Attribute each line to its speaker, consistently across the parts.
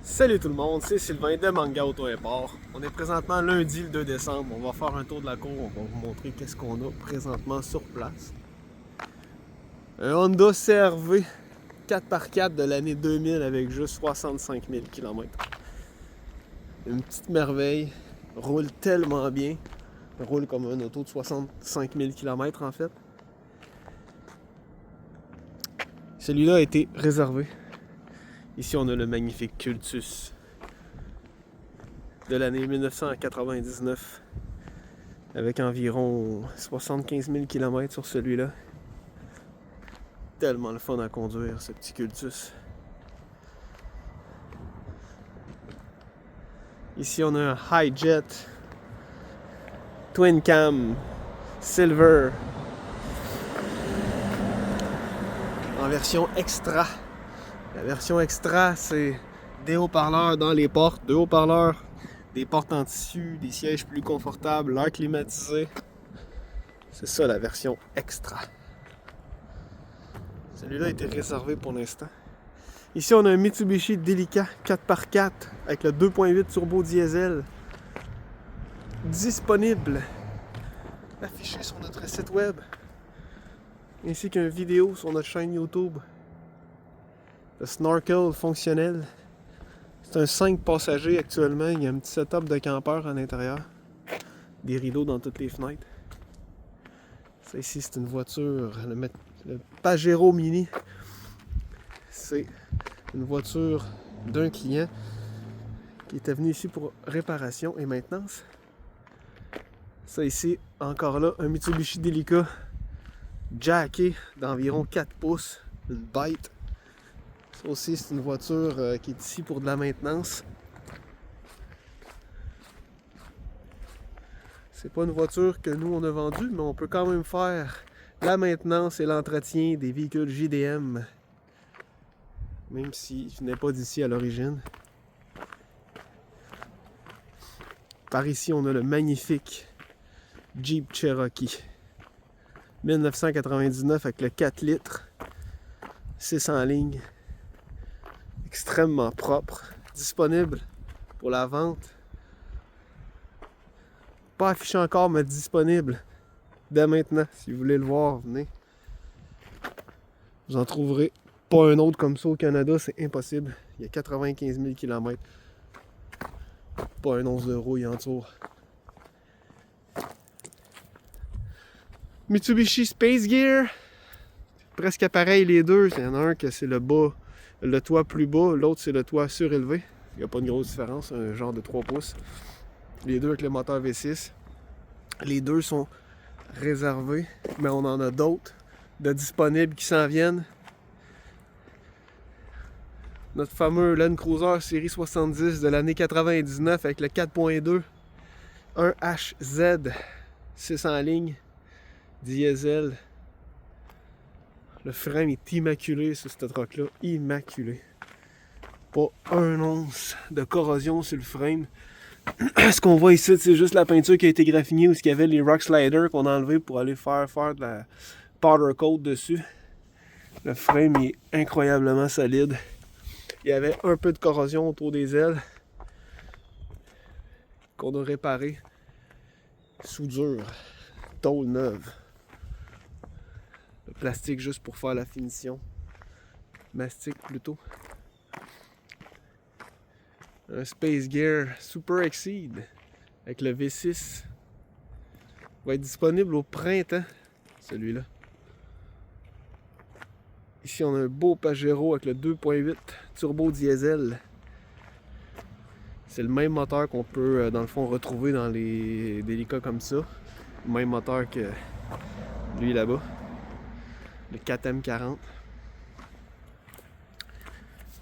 Speaker 1: Salut tout le monde, c'est Sylvain de Manga Auto Import. On est présentement lundi le 2 décembre. On va faire un tour de la cour. On va vous montrer qu'est-ce qu'on a présentement sur place. Un Honda CR-V 4x4 de l'année 2000 avec juste 65 000 km. Une petite merveille. Roule tellement bien. Roule comme un auto de 65 000 km en fait. Celui-là a été réservé. Ici, on a le magnifique Cultus de l'année 1999 avec environ 75 000 km sur celui-là. Tellement le fun à conduire, ce petit Cultus. Ici, on a un Hi-Jet Twin Cam Silver en version extra. La version extra, c'est des haut-parleurs dans les portes, deux haut-parleurs, des portes en tissu, des sièges plus confortables, l'air climatisé. C'est ça la version extra. Celui-là a été réservé pour l'instant. Ici, on a un Mitsubishi Delica 4x4 avec le 2.8 turbo diesel disponible, affiché sur notre site web, ainsi qu'une vidéo sur notre chaîne YouTube. Le snorkel fonctionnel. C'est un 5 passagers actuellement. Il y a un petit setup de campeur à l'intérieur. Des rideaux dans toutes les fenêtres. Ça ici, c'est une voiture, le Pajero Mini. C'est une voiture d'un client qui était venu ici pour réparation et maintenance. Ça ici, encore là, un Mitsubishi Delica jacké d'environ 4 pouces. Une bête. Ça aussi, c'est une voiture qui est ici pour de la maintenance. C'est pas une voiture que nous on a vendue, mais on peut quand même faire la maintenance et l'entretien des véhicules JDM, même si je n'ai pas d'ici à l'origine. Par ici, on a le magnifique Jeep Cherokee 1999 avec le 4 litres, 600 lignes. Extrêmement propre, disponible pour la vente. Pas affiché encore, mais disponible dès maintenant. Si vous voulez le voir, venez. Vous en trouverez pas un autre comme ça au Canada, c'est impossible. Il y a 95 000 km. Pas un once de rouille en dessous. Mitsubishi Space Gear. Presque pareil les deux. Il y en a un que c'est le bas. Le toit plus bas, l'autre c'est le toit surélevé. Il n'y a pas de grosse différence, un genre de 3 pouces. Les deux avec le moteur V6. Les deux sont réservés, mais on en a d'autres de disponibles qui s'en viennent. Notre fameux Land Cruiser série 70 de l'année 99 avec le 4.2, un HZ 600 lignes, diesel. Le frame est immaculé sur cette truck-là, immaculé. Pas un once de corrosion sur le frame. Ce qu'on voit ici, c'est juste la peinture qui a été graffinée où il y avait les rock sliders qu'on a enlevés pour aller faire de la powder coat dessus. Le frame est incroyablement solide. Il y avait un peu de corrosion autour des ailes qu'on a réparé. Soudure, tôle neuve. Le plastique juste pour faire la finition. Mastic plutôt. Un Space Gear Super Exceed avec le V6. Va être disponible au printemps, celui-là. Ici, on a un beau Pajero avec le 2.8 turbo diesel. C'est le même moteur qu'on peut, dans le fond, retrouver dans les Delica comme ça. Le même moteur que lui là-bas. Le 4M40.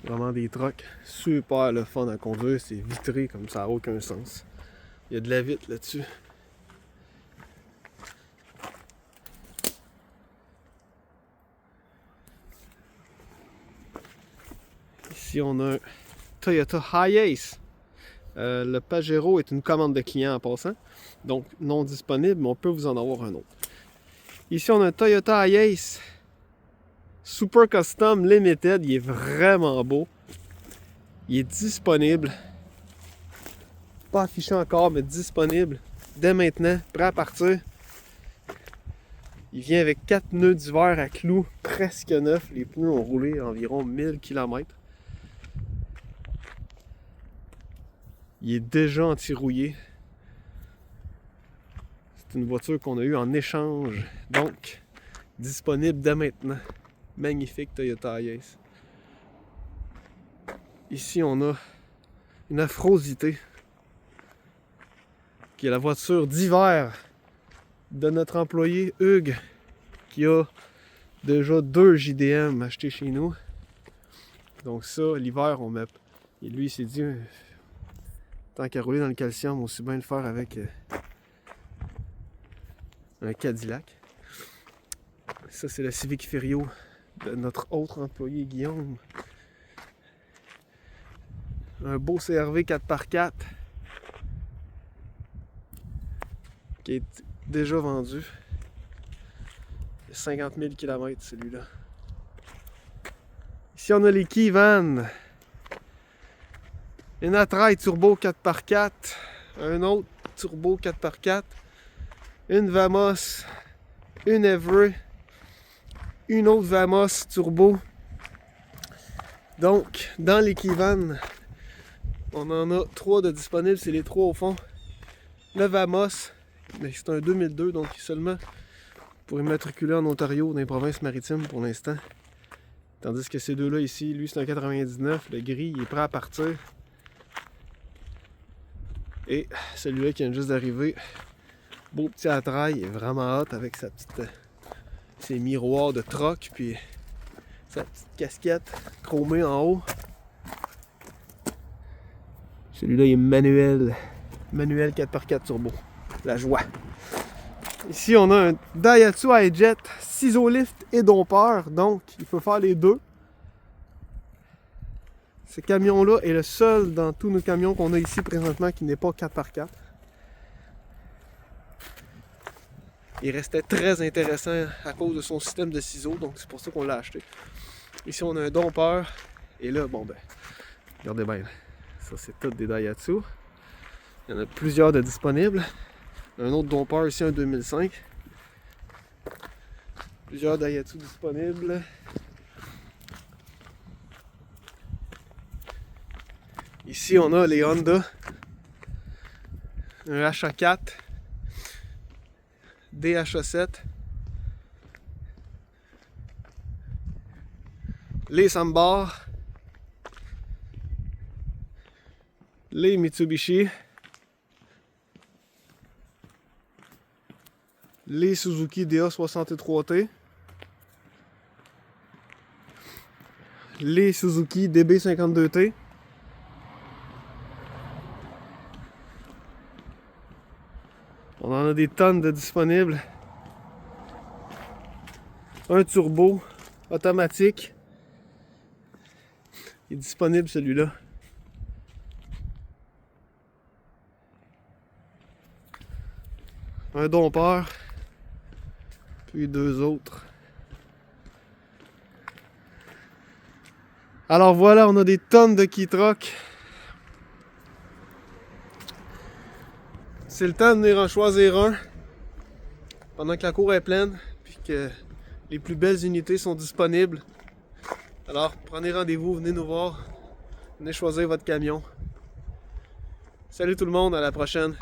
Speaker 1: Vraiment des trucks super le fun à conduire. C'est vitré comme ça n'a aucun sens. Il y a de la vitre là-dessus. Ici, on a un Toyota Hiace. Le Pajero est une commande de client en passant. Donc, non disponible, mais on peut vous en avoir un autre. Ici, on a un Toyota Hiace Super Custom Limited. Il est vraiment beau. Il est disponible. Pas affiché encore, mais disponible dès maintenant, prêt à partir. Il vient avec 4 pneus d'hiver à clous presque neufs. Les pneus ont roulé environ 1000 km. Il est déjà anti-rouillé. C'est une voiture qu'on a eue en échange. Donc, disponible dès maintenant. Magnifique Toyota Hiace. Ici, on a une Afrosité, qui est la voiture d'hiver de notre employé Hugues, qui a déjà 2 JDM achetés chez nous. Donc ça, l'hiver, on met... Et lui, il s'est dit, tant qu'à rouler dans le calcium, aussi bien le faire avec un Cadillac. Ça, c'est la Civic Ferio de notre autre employé Guillaume. Un beau CRV 4x4 qui est déjà vendu. 50 000 km celui-là. Ici on a les Keyvan. Une Atrail Turbo 4x4. Un autre Turbo 4x4. Une Vamos. Une Every. Une autre Vamos Turbo. Donc, dans les Keyvan, on en a 3 de disponibles. C'est les 3 au fond. Le Vamos, mais c'est un 2002, donc seulement pour immatriculer en Ontario, dans les provinces maritimes pour l'instant. Tandis que ces deux-là ici, lui c'est un 99, le gris il est prêt à partir. Et celui-là qui vient juste d'arriver, beau petit Atrail, il est vraiment hot avec sa petite, ses miroirs de troc, puis sa petite casquette chromée en haut. Celui-là il est manuel 4x4 turbo, la joie. Ici, on a un Daihatsu iJet, ciseau lift et dompeur, donc il faut faire les deux. Ce camion-là est le seul dans tous nos camions qu'on a ici présentement qui n'est pas 4x4. Il restait très intéressant à cause de son système de ciseaux, donc c'est pour ça qu'on l'a acheté. Ici, on a un dompeur, et là, bon ben, regardez bien, ça c'est tout des Daihatsu. Il y en a plusieurs de disponibles. Un autre dompeur ici, un 2005. Plusieurs Daihatsu disponibles. Ici, on a les Honda. Un HA4. DHA7. Les Sambar. Les Mitsubishi. Les Suzuki DA63T, les Suzuki DB52T, on en a des tonnes de disponibles, un turbo automatique, il est disponible celui-là. Un dompeur. Puis 2 autres. Alors voilà, on a des tonnes de Keytruck. C'est le temps de venir en choisir un pendant que la cour est pleine, puis que les plus belles unités sont disponibles. Alors prenez rendez-vous, venez nous voir, venez choisir votre camion. Salut tout le monde, à la prochaine.